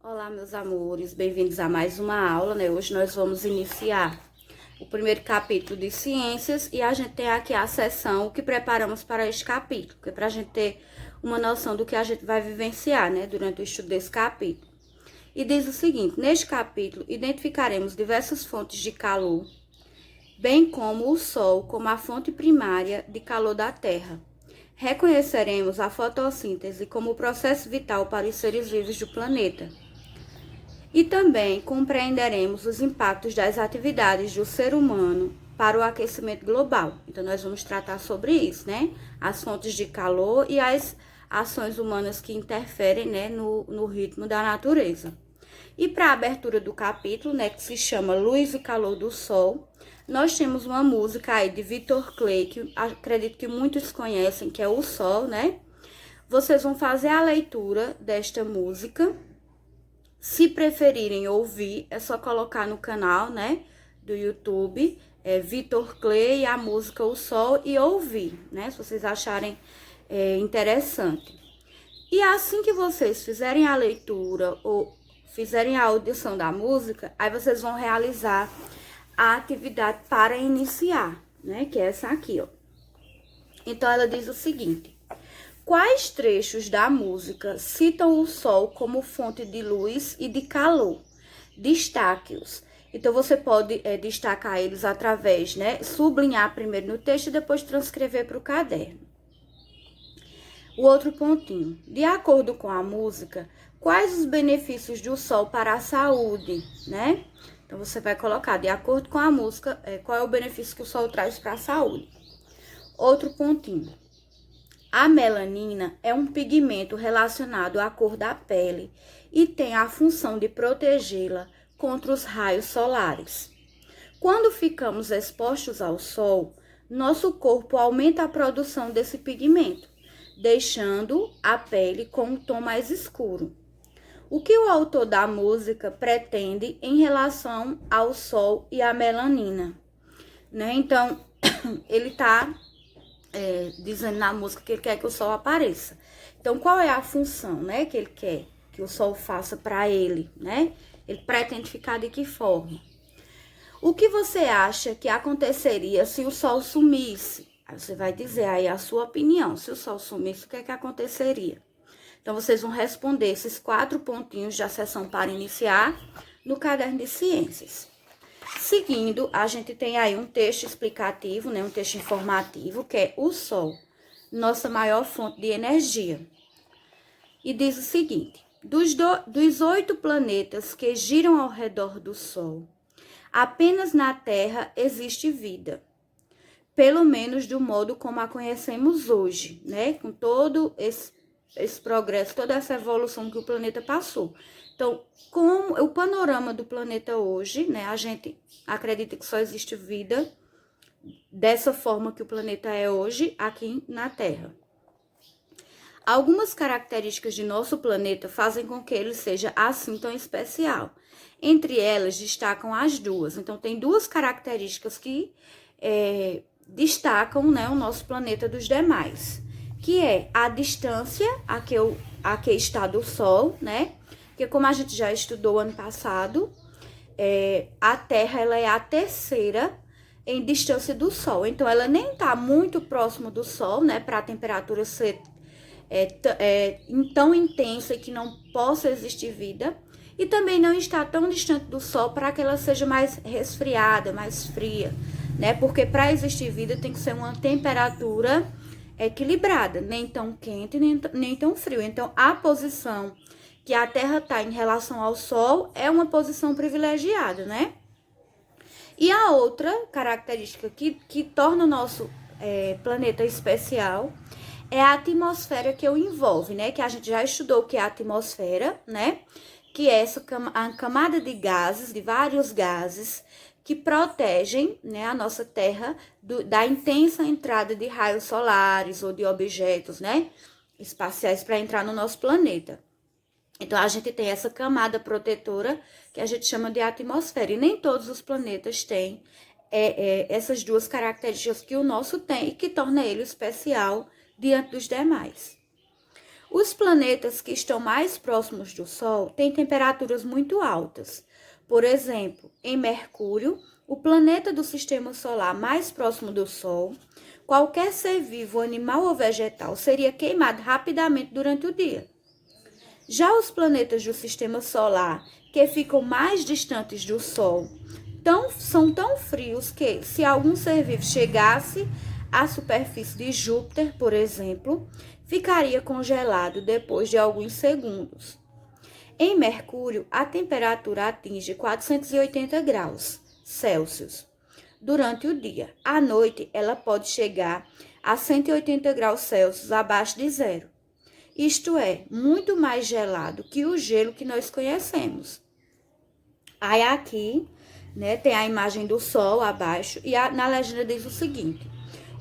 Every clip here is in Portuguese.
Olá, meus amores, bem-vindos a mais uma aula, né? Hoje nós vamos iniciar o primeiro capítulo de ciências e a gente tem aqui a seção que preparamos para este capítulo, que é para a gente ter uma noção do que a gente vai vivenciar, né, durante o estudo desse capítulo. E diz o seguinte: neste capítulo identificaremos diversas fontes de calor, bem como o Sol como a fonte primária de calor da Terra. Reconheceremos a fotossíntese como o processo vital para os seres vivos do planeta. E também compreenderemos os impactos das atividades do ser humano para o aquecimento global. Então, nós vamos tratar sobre isso, né? As fontes de calor e as ações humanas que interferem, né, no ritmo da natureza. E para a abertura do capítulo, né, que se chama Luz e Calor do Sol, nós temos uma música aí de Victor Clay, que acredito que muitos conhecem, que é O Sol, né? Vocês vão fazer a leitura desta música. Se preferirem ouvir, é só colocar no canal, né, do YouTube, Victor Clay, a música O Sol, e ouvir, né, se vocês acharem interessante. E assim que vocês fizerem a leitura ou fizerem a audição da música, aí vocês vão realizar a atividade para iniciar, né, que é essa aqui, ó. Então, ela diz o seguinte: quais trechos da música citam o Sol como fonte de luz e de calor? Destaque-os. Então, você pode destacar eles através, né? Sublinhar primeiro no texto e depois transcrever para o caderno. O outro pontinho. De acordo com a música, quais os benefícios do Sol para a saúde, né? Então, você vai colocar, de acordo com a música, qual é o benefício que o Sol traz para a saúde. Outro pontinho. A melanina é um pigmento relacionado à cor da pele e tem a função de protegê-la contra os raios solares. Quando ficamos expostos ao sol, nosso corpo aumenta a produção desse pigmento, deixando a pele com um tom mais escuro. O que o autor da música pretende em relação ao sol e à melanina, né? Então, ele está dizendo na música que ele quer que o sol apareça. Então, qual é a função, né, que ele quer que o sol faça para ele, né? Ele pretende ficar de que forma? O que você acha que aconteceria se o sol sumisse? Aí você vai dizer aí a sua opinião. Se o sol sumisse, o que é que aconteceria? Então, vocês vão responder esses 4 pontinhos da sessão para iniciar no caderno de ciências. Seguindo, a gente tem aí um texto explicativo, né, um texto informativo, que é o Sol, nossa maior fonte de energia. E diz o seguinte: dos 8 planetas que giram ao redor do Sol, apenas na Terra existe vida. Pelo menos do modo como a conhecemos hoje, né? Com todo esse progresso, toda essa evolução que o planeta passou. Então, como o panorama do planeta hoje, né, a gente acredita que só existe vida dessa forma que o planeta é hoje aqui na Terra. Algumas características de nosso planeta fazem com que ele seja assim tão especial. Entre elas, destacam as duas. Então, tem 2 características que destacam, né, o nosso planeta dos demais, que é a distância a que está do Sol, né? Porque como a gente já estudou ano passado, a Terra ela é a terceira em distância do Sol. Então, ela nem está muito próximo do Sol, né? Para a temperatura ser tão intensa e que não possa existir vida. E também não está tão distante do Sol para que ela seja mais resfriada, mais fria, né? Porque para existir vida tem que ser uma temperatura equilibrada, nem tão quente, nem tão frio. Então, a posição que a Terra está em relação ao Sol é uma posição privilegiada, né? E a outra característica que torna o nosso planeta especial é a atmosfera que o envolve, né? Que a gente já estudou o que é a atmosfera, né? Que é a camada de gases, de vários gases, que protegem, né, a nossa Terra da intensa entrada de raios solares ou de objetos, né, espaciais para entrar no nosso planeta. Então, a gente tem essa camada protetora que a gente chama de atmosfera. E nem todos os planetas têm essas 2 características que o nosso tem e que torna ele especial diante dos demais. Os planetas que estão mais próximos do Sol têm temperaturas muito altas. Por exemplo, em Mercúrio, o planeta do sistema solar mais próximo do Sol, qualquer ser vivo, animal ou vegetal, seria queimado rapidamente durante o dia. Já os planetas do sistema solar, que ficam mais distantes do Sol, são tão frios que, se algum ser vivo chegasse à superfície de Júpiter, por exemplo, ficaria congelado depois de alguns segundos. Em Mercúrio, a temperatura atinge 480 graus Celsius durante o dia. À noite, ela pode chegar a 180 graus Celsius abaixo de zero. Isto é, muito mais gelado que o gelo que nós conhecemos. Aí aqui, né, tem a imagem do Sol abaixo e na legenda diz o seguinte: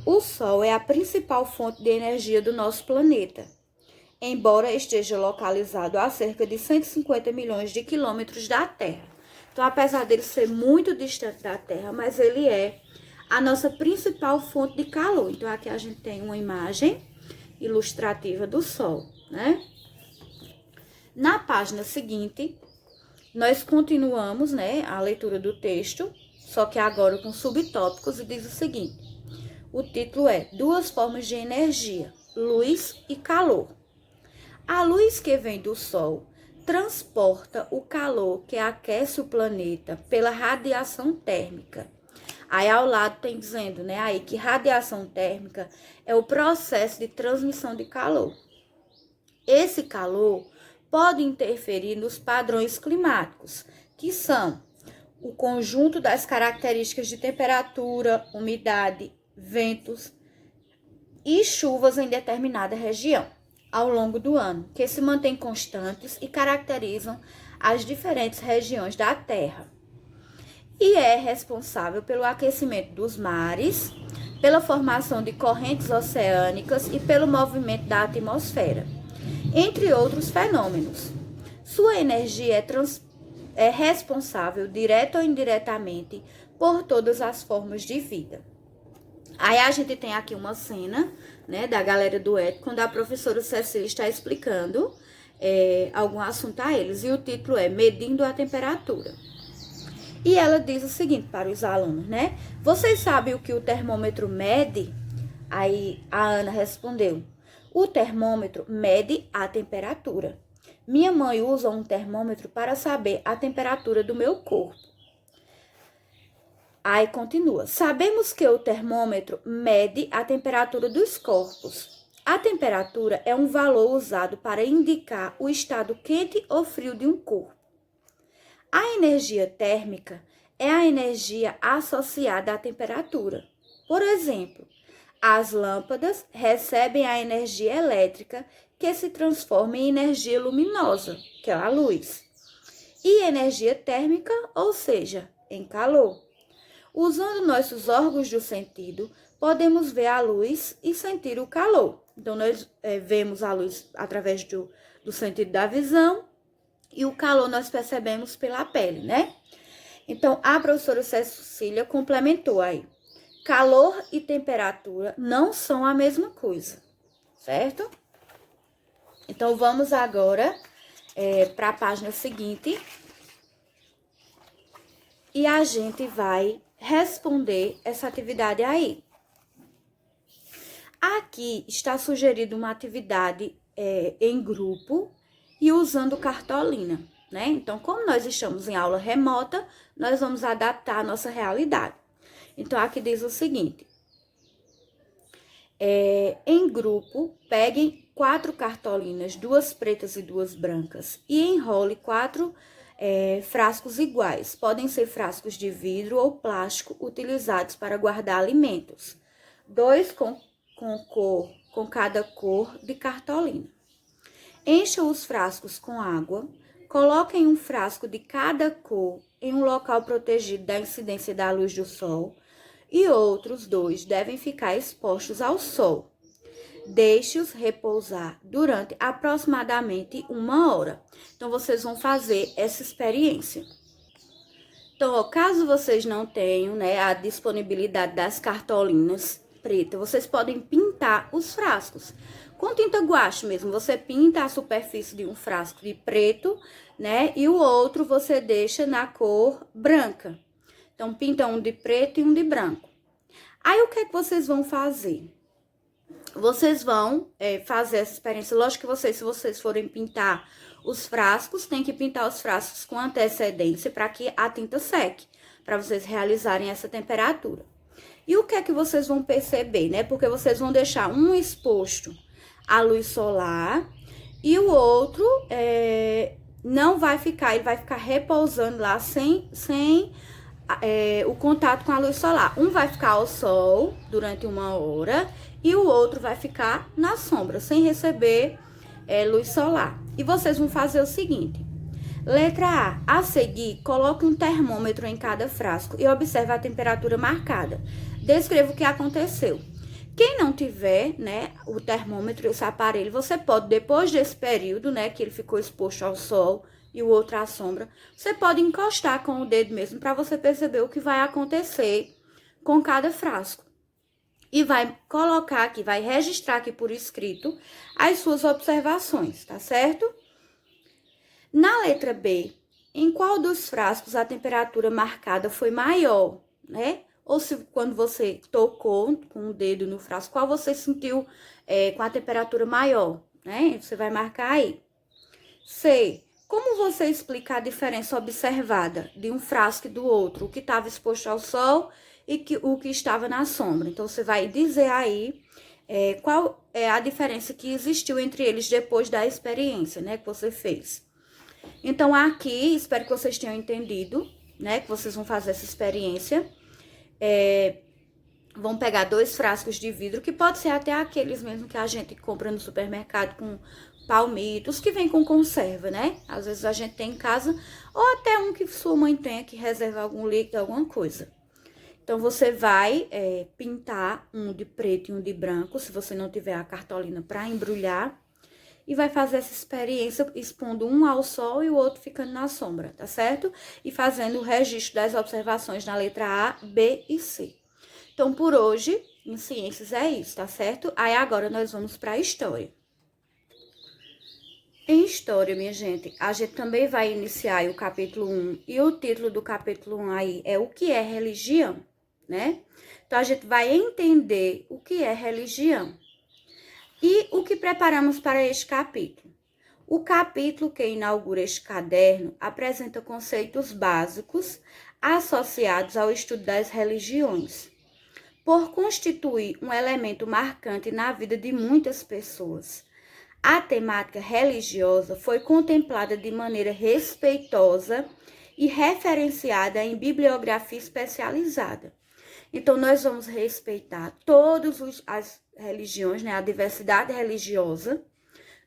o Sol é a principal fonte de energia do nosso planeta, embora esteja localizado a cerca de 150 milhões de quilômetros da Terra. Então, apesar dele ser muito distante da Terra, mas ele é a nossa principal fonte de calor. Então, aqui a gente tem uma imagem ilustrativa do Sol, né? Na página seguinte, nós continuamos, né, a leitura do texto, só que agora com subtópicos, e diz o seguinte: o título é Duas formas de energia, luz e calor. A luz que vem do Sol transporta o calor que aquece o planeta pela radiação térmica. Aí ao lado tem dizendo, né, aí que radiação térmica é o processo de transmissão de calor. Esse calor pode interferir nos padrões climáticos, que são o conjunto das características de temperatura, umidade, ventos e chuvas em determinada região ao longo do ano, que se mantêm constantes e caracterizam as diferentes regiões da Terra. E é responsável pelo aquecimento dos mares, pela formação de correntes oceânicas e pelo movimento da atmosfera, entre outros fenômenos. Sua energia é responsável, direta ou indiretamente, por todas as formas de vida. Aí a gente tem aqui uma cena, né, da galera do ET, quando a professora Cecília está explicando algum assunto a eles. E o título é Medindo a Temperatura. E ela diz o seguinte para os alunos, né? Vocês sabem o que o termômetro mede? Aí a Ana respondeu: o termômetro mede a temperatura. Minha mãe usa um termômetro para saber a temperatura do meu corpo. Aí continua: sabemos que o termômetro mede a temperatura dos corpos. A temperatura é um valor usado para indicar o estado quente ou frio de um corpo. A energia térmica é a energia associada à temperatura. Por exemplo, as lâmpadas recebem a energia elétrica que se transforma em energia luminosa, que é a luz, e energia térmica, ou seja, em calor. Usando nossos órgãos do sentido, podemos ver a luz e sentir o calor. Então, nós vemos a luz através do sentido da visão e o calor nós percebemos pela pele, né? Então, a professora Cecília complementou aí: calor e temperatura não são a mesma coisa, certo? Então, vamos agora para a página seguinte e a gente vai responder essa atividade aí. Aqui está sugerida uma atividade em grupo e usando cartolina, né? Então, como nós estamos em aula remota, nós vamos adaptar a nossa realidade. Então, aqui diz o seguinte: em grupo, peguem 4 cartolinas, 2 pretas e 2 brancas, e enrole 4 frascos iguais. Podem ser frascos de vidro ou plástico utilizados para guardar alimentos. 2 com cada cor de cartolina. Encham os frascos com água. Coloquem um frasco de cada cor em um local protegido da incidência da luz do sol e outros 2 devem ficar expostos ao sol. Deixe-os repousar durante aproximadamente 1 hora. Então, vocês vão fazer essa experiência. Então, caso vocês não tenham, né, a disponibilidade das cartolinas pretas, vocês podem pintar os frascos com tinta guache mesmo. Você pinta a superfície de um frasco de preto, né? E o outro você deixa na cor branca. Então, pinta um de preto e um de branco. Aí, o que é que vocês vão fazer? Vocês vão fazer essa experiência. Lógico que se vocês forem pintar os frascos, tem que pintar os frascos com antecedência para que a tinta seque, para vocês realizarem essa temperatura. E o que é que vocês vão perceber, né? Porque vocês vão deixar um exposto à luz solar e o outro não vai ficar, ele vai ficar repousando lá sem o contato com a luz solar. Um vai ficar ao sol durante 1 hora e o outro vai ficar na sombra, sem receber luz solar. E vocês vão fazer o seguinte: letra A seguir, coloque um termômetro em cada frasco e observe a temperatura marcada. Descreva o que aconteceu. Quem não tiver, né, o termômetro, esse aparelho, você pode, depois desse período, né, que ele ficou exposto ao sol e o outro à sombra, você pode encostar com o dedo mesmo para você perceber o que vai acontecer com cada frasco. E vai colocar aqui, vai registrar aqui por escrito as suas observações, tá certo? Na letra B, em qual dos frascos a temperatura marcada foi maior, né? Ou se quando você tocou com o dedo no frasco, qual você sentiu com a temperatura maior, né? Você vai marcar aí. C, como você explica a diferença observada de um frasco e do outro? O que estava exposto ao sol e o que estava na sombra. Então, você vai dizer aí qual é a diferença que existiu entre eles depois da experiência, né, que você fez. Então, aqui, espero que vocês tenham entendido, né, que vocês vão fazer essa experiência. Vão pegar 2 frascos de vidro, que pode ser até aqueles mesmo que a gente compra no supermercado com palmitos, que vem com conserva, né? Às vezes a gente tem em casa, ou até um que sua mãe tenha que reservar algum líquido, alguma coisa. Então, você vai pintar um de preto e um de branco, se você não tiver a cartolina para embrulhar. E vai fazer essa experiência expondo um ao sol e o outro ficando na sombra, tá certo? E fazendo o registro das observações na letra A, B e C. Então, por hoje, em ciências é isso, tá certo? Aí, agora, nós vamos para a história. Em história, minha gente, a gente também vai iniciar aí o capítulo 1. E o título do capítulo 1 aí é o que é religião, né? Então, a gente vai entender o que é religião. E o que preparamos para este capítulo? O capítulo que inaugura este caderno apresenta conceitos básicos associados ao estudo das religiões, por constituir um elemento marcante na vida de muitas pessoas. A temática religiosa foi contemplada de maneira respeitosa e referenciada em bibliografia especializada. Então, nós vamos respeitar todas as religiões, né? A diversidade religiosa.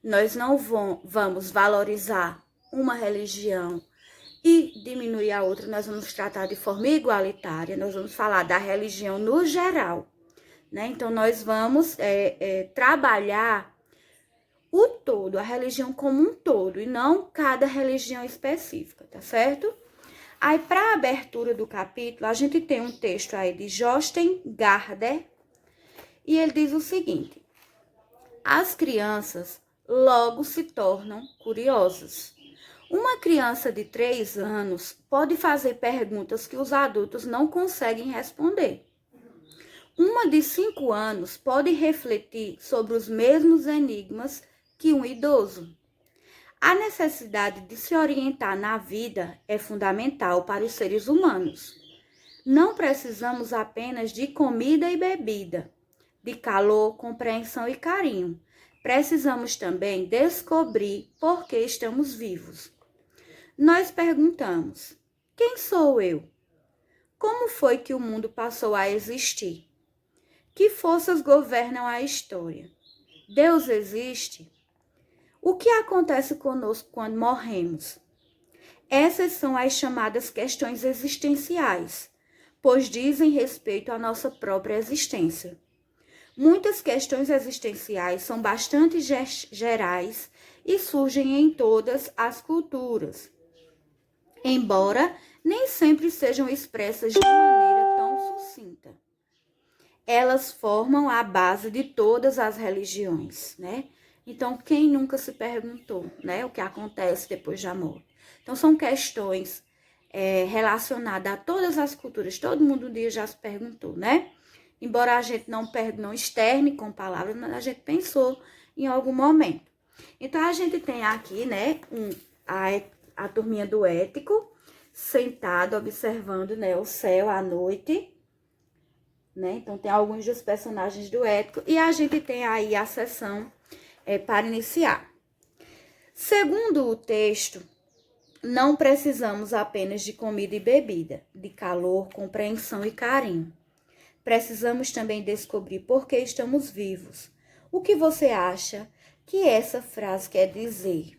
Nós não vamos valorizar uma religião e diminuir a outra. Nós vamos tratar de forma igualitária. Nós vamos falar da religião no geral, né? Então, nós vamos trabalhar o todo, a religião como um todo, e não cada religião específica, tá certo? Aí, para a abertura do capítulo, a gente tem um texto aí de Josten Gardner, e ele diz o seguinte: as crianças logo se tornam curiosas. Uma criança de 3 anos pode fazer perguntas que os adultos não conseguem responder. Uma de 5 anos pode refletir sobre os mesmos enigmas que um idoso. A necessidade de se orientar na vida é fundamental para os seres humanos. Não precisamos apenas de comida e bebida, de calor, compreensão e carinho. Precisamos também descobrir por que estamos vivos. Nós perguntamos: quem sou eu? Como foi que o mundo passou a existir? Que forças governam a história? Deus existe? O que acontece conosco quando morremos? Essas são as chamadas questões existenciais, pois dizem respeito à nossa própria existência. Muitas questões existenciais são bastante gerais e surgem em todas as culturas, embora nem sempre sejam expressas de maneira tão sucinta. elas formam a base de todas as religiões, né? Então, quem nunca se perguntou, né, o que acontece depois da morte? Então, são questões relacionadas a todas as culturas. Todo mundo um dia já se perguntou, né? Embora a gente não externe com palavras, mas a gente pensou em algum momento. Então, a gente tem aqui, né, a turminha do Ético, sentado, observando, né, o céu à noite, né? Então, tem alguns dos personagens do Ético. E a gente tem aí a sessão para iniciar. Segundo o texto, não precisamos apenas de comida e bebida, de calor, compreensão e carinho. Precisamos também descobrir por que estamos vivos. O que você acha que essa frase quer dizer?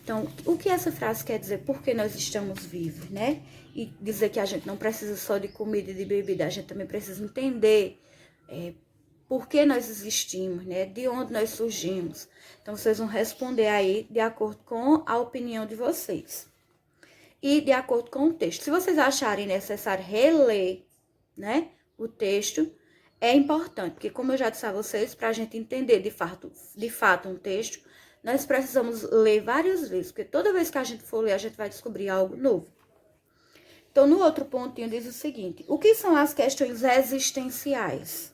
Então, o que essa frase quer dizer? Por que nós estamos vivos, né? E dizer que a gente não precisa só de comida e de bebida, a gente também precisa entender por que nós existimos, né? De onde nós surgimos. Então, vocês vão responder aí de acordo com a opinião de vocês. E de acordo com o texto. Se vocês acharem necessário reler, né, o texto, é importante, porque como eu já disse a vocês, para a gente entender de fato um texto, nós precisamos ler várias vezes, porque toda vez que a gente for ler, a gente vai descobrir algo novo. Então, no outro pontinho diz o seguinte: o que são as questões existenciais?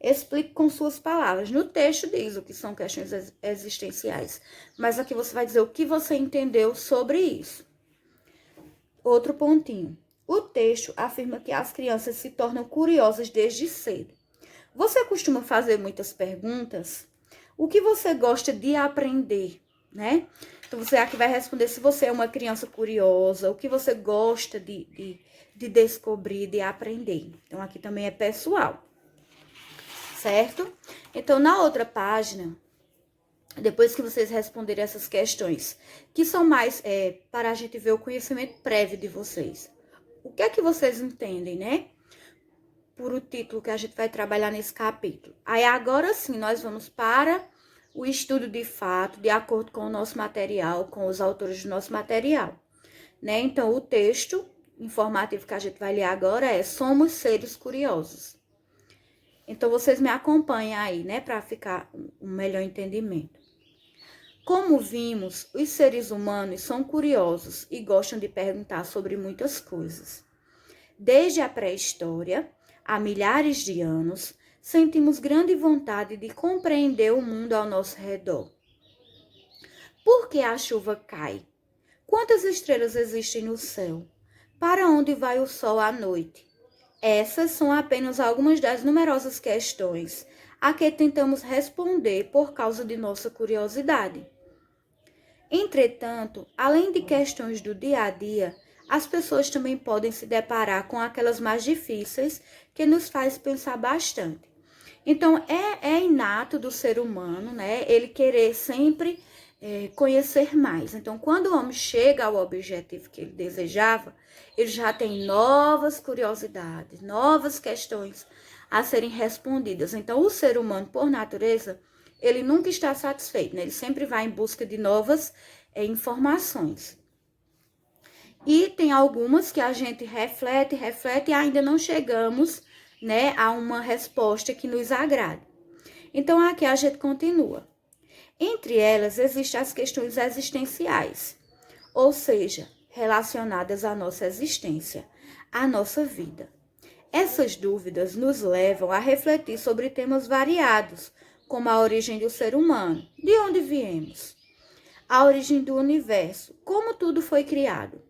Explique com suas palavras. No texto diz o que são questões existenciais, mas aqui você vai dizer o que você entendeu sobre isso. Outro pontinho. O texto afirma que as crianças se tornam curiosas desde cedo. Você costuma fazer muitas perguntas? O que você gosta de aprender, né? Então, você aqui vai responder se você é uma criança curiosa, o que você gosta de descobrir, de aprender. Então, aqui também é pessoal, certo? Então, na outra página, depois que vocês responderem essas questões, que são mais para a gente ver o conhecimento prévio de vocês. O que é que vocês entendem, né? Por o título que a gente vai trabalhar nesse capítulo. Aí agora sim, nós vamos para o estudo de fato, de acordo com o nosso material, com os autores do nosso material, né? Então, o texto informativo que a gente vai ler agora é Somos Seres Curiosos. Então, vocês me acompanhem aí, né? Para ficar um melhor entendimento. Como vimos, os seres humanos são curiosos e gostam de perguntar sobre muitas coisas. Desde a pré-história, há milhares de anos, sentimos grande vontade de compreender o mundo ao nosso redor. Por que a chuva cai? Quantas estrelas existem no céu? Para onde vai o sol à noite? Essas são apenas algumas das numerosas questões a que tentamos responder por causa de nossa curiosidade. Entretanto, além de questões do dia a dia, as pessoas também podem se deparar com aquelas mais difíceis que nos faz pensar bastante. Então, é inato do ser humano, né? Ele querer sempre conhecer mais. Então, quando o homem chega ao objetivo que ele desejava, ele já tem novas curiosidades, novas questões a serem respondidas. Então, o ser humano, por natureza, ele nunca está satisfeito, né? Ele sempre vai em busca de novas informações. E tem algumas que a gente reflete e ainda não chegamos, né, a uma resposta que nos agrade. Então, aqui a gente continua. Entre elas, existem as questões existenciais, ou seja, relacionadas à nossa existência, à nossa vida. Essas dúvidas nos levam a refletir sobre temas variados, como a origem do ser humano, de onde viemos, a origem do universo, como tudo foi criado,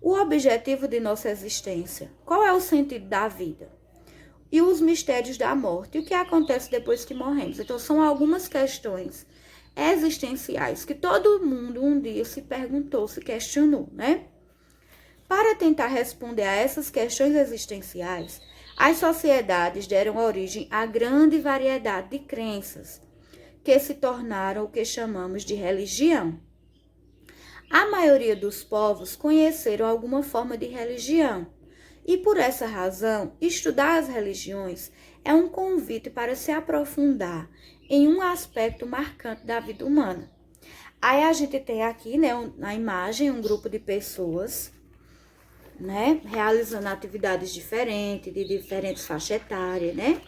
o objetivo de nossa existência, qual é o sentido da vida, e os mistérios da morte, e o que acontece depois que morremos. Então, são algumas questões existenciais que todo mundo um dia se perguntou, se questionou, né? Para tentar responder a essas questões existenciais, as sociedades deram origem a grande variedade de crenças, que se tornaram o que chamamos de religião. A maioria dos povos conheceram alguma forma de religião, e por essa razão, estudar as religiões é um convite para se aprofundar em um aspecto marcante da vida humana. Aí a gente tem aqui, né, na imagem, um grupo de pessoas né? Realizando atividades diferentes, de diferentes faixas etárias, né?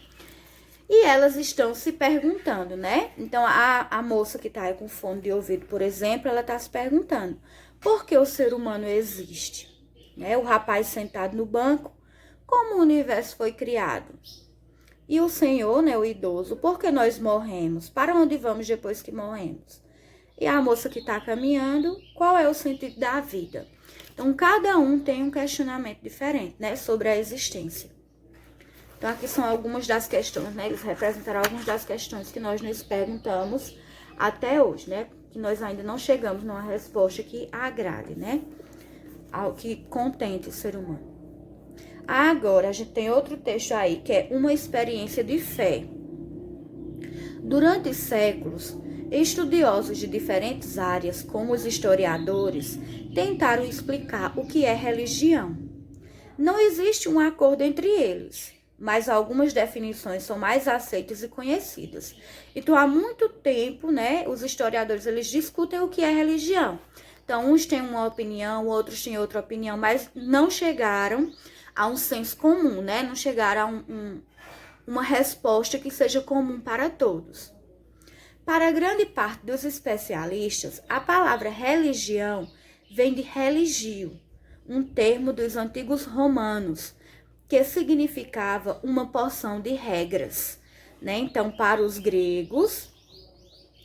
E elas estão se perguntando, né? Então, a moça que tá aí com fone de ouvido, por exemplo, ela tá se perguntando: por que o ser humano existe? Né? O rapaz sentado no banco, como o universo foi criado? E o senhor, né, o idoso, por que nós morremos? Para onde vamos depois que morremos? E a moça que tá caminhando, qual é o sentido da vida? Então, cada um tem um questionamento diferente, né, sobre a existência. Então, aqui são algumas das questões, né? Eles representaram algumas das questões que nós nos perguntamos até hoje, né? Que nós ainda não chegamos numa resposta que agrade, né? Ao que contente o ser humano. Agora, a gente tem outro texto aí, que é uma experiência de fé. Durante séculos, estudiosos de diferentes áreas, como os historiadores, tentaram explicar o que é religião. Não existe um acordo entre eles, mas algumas definições são mais aceitas e conhecidas. Então, há muito tempo, né, os historiadores eles discutem o que é religião. Então, uns têm uma opinião, outros têm outra opinião, mas não chegaram a um senso comum, né? Não chegaram a uma resposta que seja comum para todos. Para grande parte dos especialistas, a palavra religião vem de religio, um termo dos antigos romanos, que significava uma porção de regras, né? Então, para os gregos,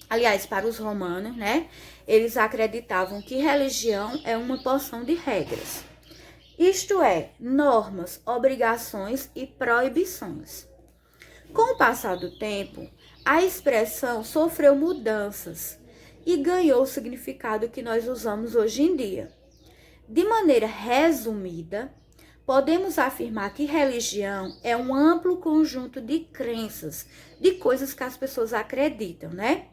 aliás, para os romanos, né? Eles acreditavam que religião é uma porção de regras. Isto é, normas, obrigações e proibições. Com o passar do tempo, a expressão sofreu mudanças e ganhou o significado que nós usamos hoje em dia. De maneira resumida, podemos afirmar que religião é um amplo conjunto de crenças, de coisas que as pessoas acreditam, né?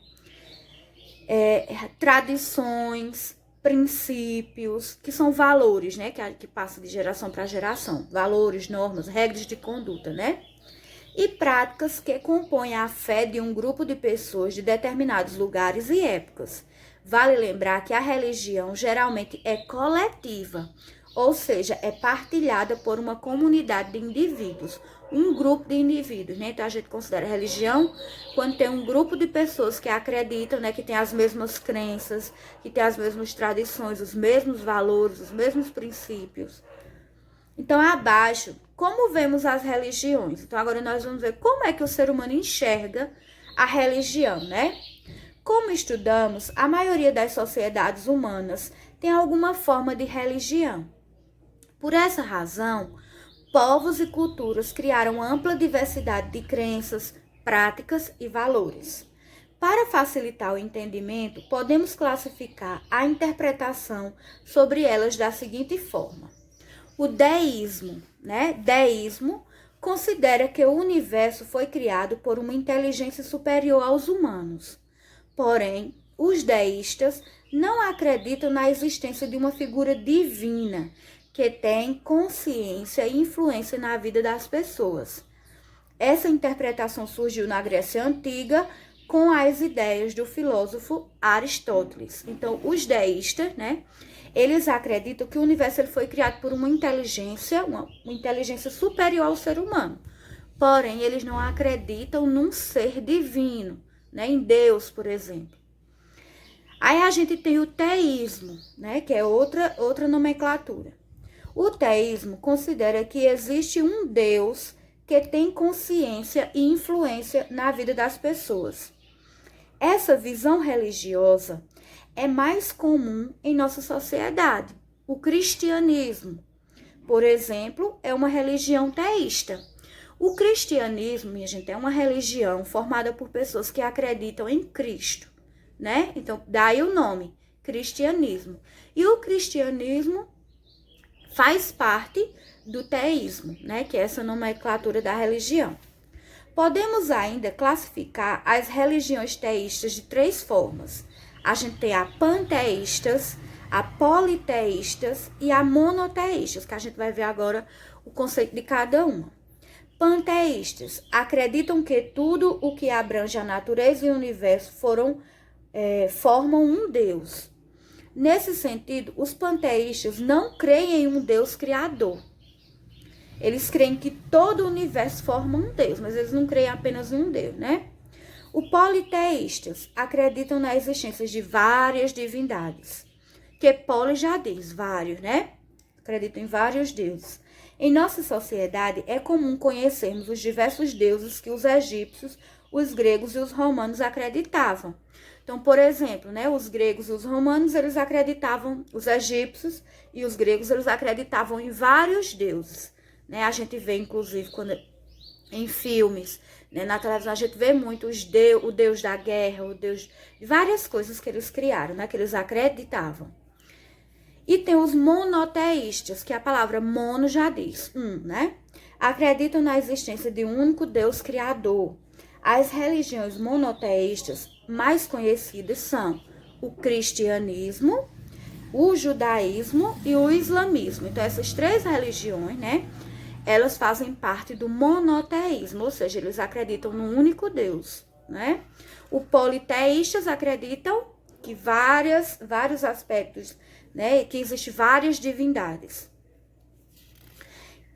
Tradições, princípios, que são valores, né? Que passam de geração para geração. Valores, normas, regras de conduta, né? E práticas que compõem a fé de um grupo de pessoas de determinados lugares e épocas. Vale lembrar que a religião geralmente é coletiva, ou seja, é partilhada por uma comunidade de indivíduos, um grupo de indivíduos, né? Então, a gente considera religião quando tem um grupo de pessoas que acreditam, né? Que tem as mesmas crenças, que tem as mesmas tradições, os mesmos valores, os mesmos princípios. Então, abaixo, como vemos as religiões? Então, agora nós vamos ver como é que o ser humano enxerga a religião, né? Como estudamos, a maioria das sociedades humanas tem alguma forma de religião. Por essa razão, povos e culturas criaram ampla diversidade de crenças, práticas e valores. Para facilitar o entendimento, podemos classificar a interpretação sobre elas da seguinte forma. O deísmo, né? Deísmo considera que o universo foi criado por uma inteligência superior aos humanos. Porém, os deístas não acreditam na existência de uma figura divina que tem consciência e influência na vida das pessoas. Essa interpretação surgiu na Grécia Antiga com as ideias do filósofo Aristóteles. Então, os deístas, né? Eles acreditam que o universo ele foi criado por uma inteligência superior ao ser humano. Porém, eles não acreditam num ser divino, né? Em Deus, por exemplo. Aí a gente tem o teísmo, né? Que é outra nomenclatura. O teísmo considera que existe um Deus que tem consciência e influência na vida das pessoas. Essa visão religiosa é mais comum em nossa sociedade. O cristianismo, por exemplo, é uma religião teísta. O cristianismo, minha gente, é uma religião formada por pessoas que acreditam em Cristo, né? Então, daí o nome, cristianismo. E o cristianismo faz parte do teísmo, né? Que é essa nomenclatura da religião. Podemos ainda classificar as religiões teístas de 3 formas. A gente tem a panteístas, a politeístas e a monoteístas, que a gente vai ver agora o conceito de cada uma. Panteístas acreditam que tudo o que abrange a natureza e o universo formam um Deus. Nesse sentido, os panteístas não creem em um Deus criador. Eles creem que todo o universo forma um Deus, mas eles não creem apenas em um Deus, né? Os politeístas acreditam na existência de várias divindades. Que poli já diz, vários, né? Acreditam em vários deuses. Em nossa sociedade, é comum conhecermos os diversos deuses que os egípcios, os gregos e os romanos acreditavam. Então, por exemplo, né, os gregos e os romanos, eles acreditavam, os egípcios e os gregos, eles acreditavam em vários deuses. Né? A gente vê, inclusive, quando em filmes, né, na televisão, a gente vê muito o deus da guerra, o deus de várias coisas que eles criaram, né, que eles acreditavam. E tem os monoteístas, que a palavra mono já diz, né? Acreditam na existência de um único Deus criador. As religiões monoteístas mais conhecidas são o cristianismo, o judaísmo e o islamismo. Então, essas três religiões, né? Elas fazem parte do monoteísmo, ou seja, eles acreditam num único Deus, né? Os politeístas acreditam que vários aspectos, né? Que existem várias divindades.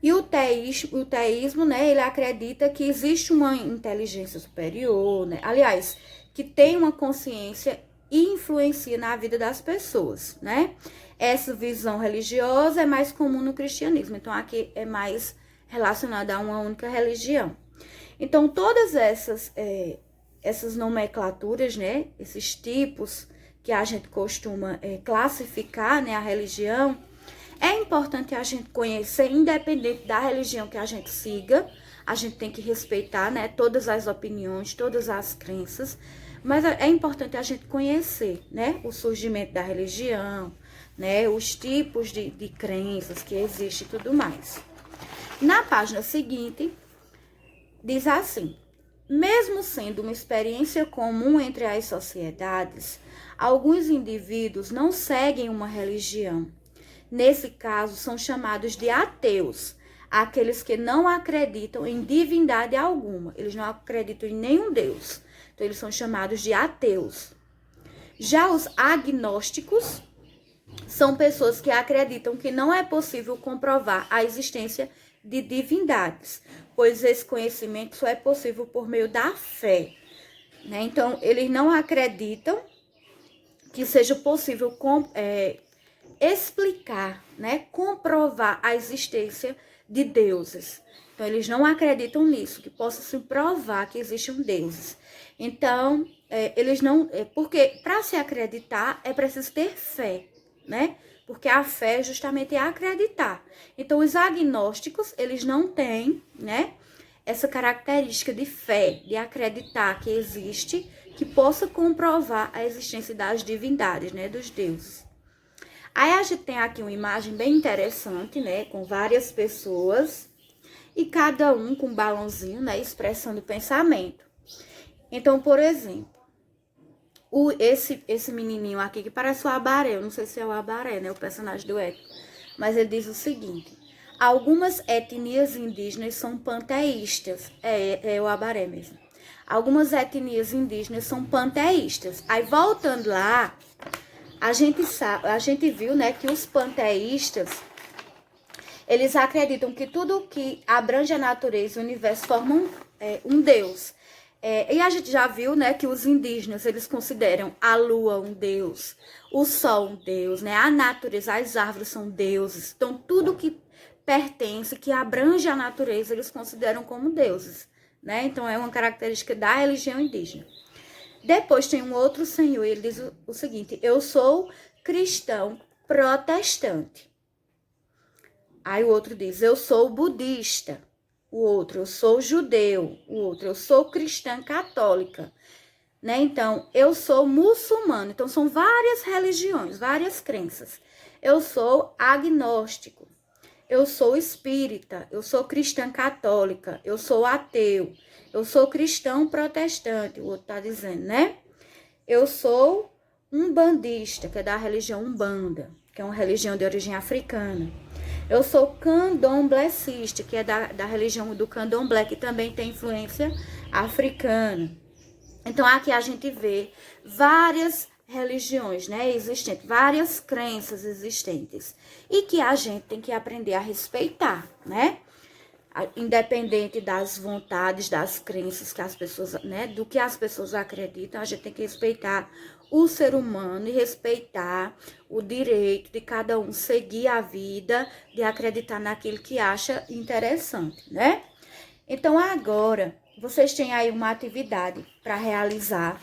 E o teísmo, né? Ele acredita que existe uma inteligência superior, né? Aliás, que tem uma consciência e influencia na vida das pessoas, né? Essa visão religiosa é mais comum no cristianismo, então aqui é mais relacionada a uma única religião. Então, todas essas nomenclaturas, né? Esses tipos que a gente costuma classificar, né? A religião, é importante a gente conhecer, independente da religião que a gente siga, a gente tem que respeitar, né? Todas as opiniões, todas as crenças, mas é importante a gente conhecer, né? O surgimento da religião, né? Os tipos de crenças que existem e tudo mais. Na página seguinte, diz assim: mesmo sendo uma experiência comum entre as sociedades, alguns indivíduos não seguem uma religião. Nesse caso, são chamados de ateus, aqueles que não acreditam em divindade alguma. Eles não acreditam em nenhum Deus. Então, eles são chamados de ateus. Já os agnósticos são pessoas que acreditam que não é possível comprovar a existência de divindades, pois esse conhecimento só é possível por meio da fé. Né? Então, eles não acreditam que seja possível explicar, né, comprovar a existência de deuses. Então, eles não acreditam nisso, que possa se provar que existem deuses. Então, eles não... porque para se acreditar é preciso ter fé, né? Porque a fé justamente é acreditar. Então, os agnósticos, eles não têm, né, essa característica de fé, de acreditar que existe, que possa comprovar a existência das divindades, né, dos deuses. Aí a gente tem aqui uma imagem bem interessante, né, com várias pessoas e cada um com um balãozinho, né, expressando o pensamento. Então, por exemplo, esse menininho aqui que parece o Abaré, eu não sei se é o Abaré, né, o personagem do Épico, mas ele diz o seguinte: algumas etnias indígenas são panteístas, é o Abaré mesmo. Algumas etnias indígenas são panteístas. Aí, voltando lá, a gente viu, né, que os panteístas, eles acreditam que tudo que abrange a natureza e o universo formam um Deus. E a gente já viu, né, que os indígenas, eles consideram a lua um Deus, o sol um Deus, né, a natureza, as árvores são deuses. Então, tudo que pertence, que abrange a natureza, eles consideram como deuses, né? Então, é uma característica da religião indígena. Depois tem um outro senhor, ele diz o seguinte: eu sou cristão protestante. Aí o outro diz: eu sou budista. O outro: eu sou judeu. O outro: eu sou cristã católica. Né? Então, eu sou muçulmano. Então, são várias religiões, várias crenças. Eu sou agnóstico. Eu sou espírita. Eu sou cristã católica. Eu sou ateu. Eu sou cristão protestante, o outro tá dizendo, né? Eu sou umbandista, que é da religião Umbanda, que é uma religião de origem africana. Eu sou candomblessista, que é da religião do candomblé, que também tem influência africana. Então, aqui a gente vê várias religiões, né, existentes, várias crenças existentes, e que a gente tem que aprender a respeitar, né? Independente das vontades, das crenças que as pessoas, né, do que as pessoas acreditam, a gente tem que respeitar o ser humano e respeitar o direito de cada um seguir a vida, de acreditar naquilo que acha interessante, né? Então, agora, vocês têm aí uma atividade para realizar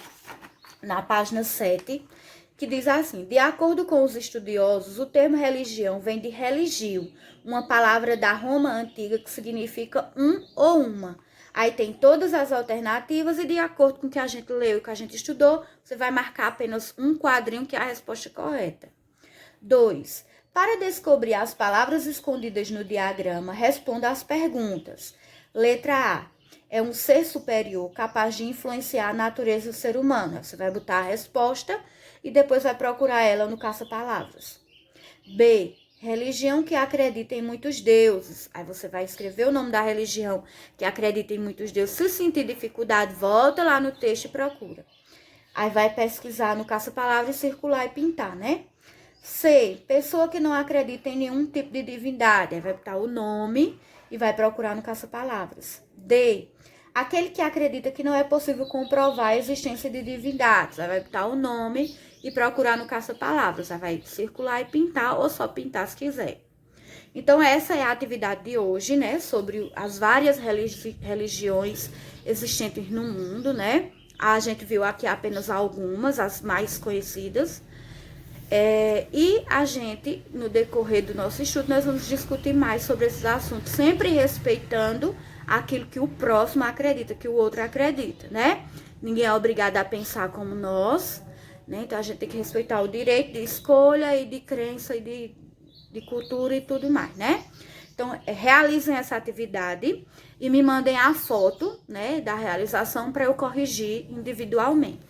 na página 7, que diz assim: de acordo com os estudiosos, o termo religião vem de religio, uma palavra da Roma antiga que significa um ou uma. Aí tem todas as alternativas e de acordo com o que a gente leu e o que a gente estudou, você vai marcar apenas um quadrinho que é a resposta correta. 2. Para descobrir as palavras escondidas no diagrama, responda às perguntas. Letra A. É um ser superior capaz de influenciar a natureza do ser humano. Você vai botar a resposta e depois vai procurar ela no caça-palavras. B. Religião que acredita em muitos deuses. Aí você vai escrever o nome da religião que acredita em muitos deuses. Se sentir dificuldade, volta lá no texto e procura. Aí vai pesquisar no caça-palavras, circular e pintar, né? C. Pessoa que não acredita em nenhum tipo de divindade. Aí vai botar o nome e vai procurar no caça-palavras. D. Aquele que acredita que não é possível comprovar a existência de divindades. Aí vai botar o nome e procurar no caça-palavras. Aí vai circular e pintar, ou só pintar se quiser. Então, essa é a atividade de hoje, né? Sobre as várias religiões existentes no mundo, né? A gente viu aqui apenas algumas, as mais conhecidas. E a gente, no decorrer do nosso estudo, nós vamos discutir mais sobre esses assuntos, sempre respeitando aquilo que o próximo acredita, que o outro acredita, né? Ninguém é obrigado a pensar como nós, né? Então, a gente tem que respeitar o direito de escolha e de crença e de cultura e tudo mais, né? Então, realizem essa atividade e me mandem a foto, né, da realização para eu corrigir individualmente,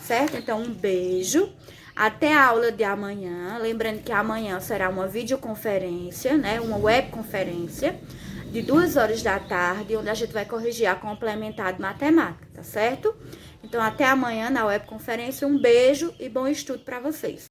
certo? Então, um beijo. Até a aula de amanhã. Lembrando que amanhã será uma videoconferência, né? Uma webconferência de 2 horas da tarde, onde a gente vai corrigir a complementar de matemática, tá certo? Então, até amanhã na webconferência. Um beijo e bom estudo para vocês.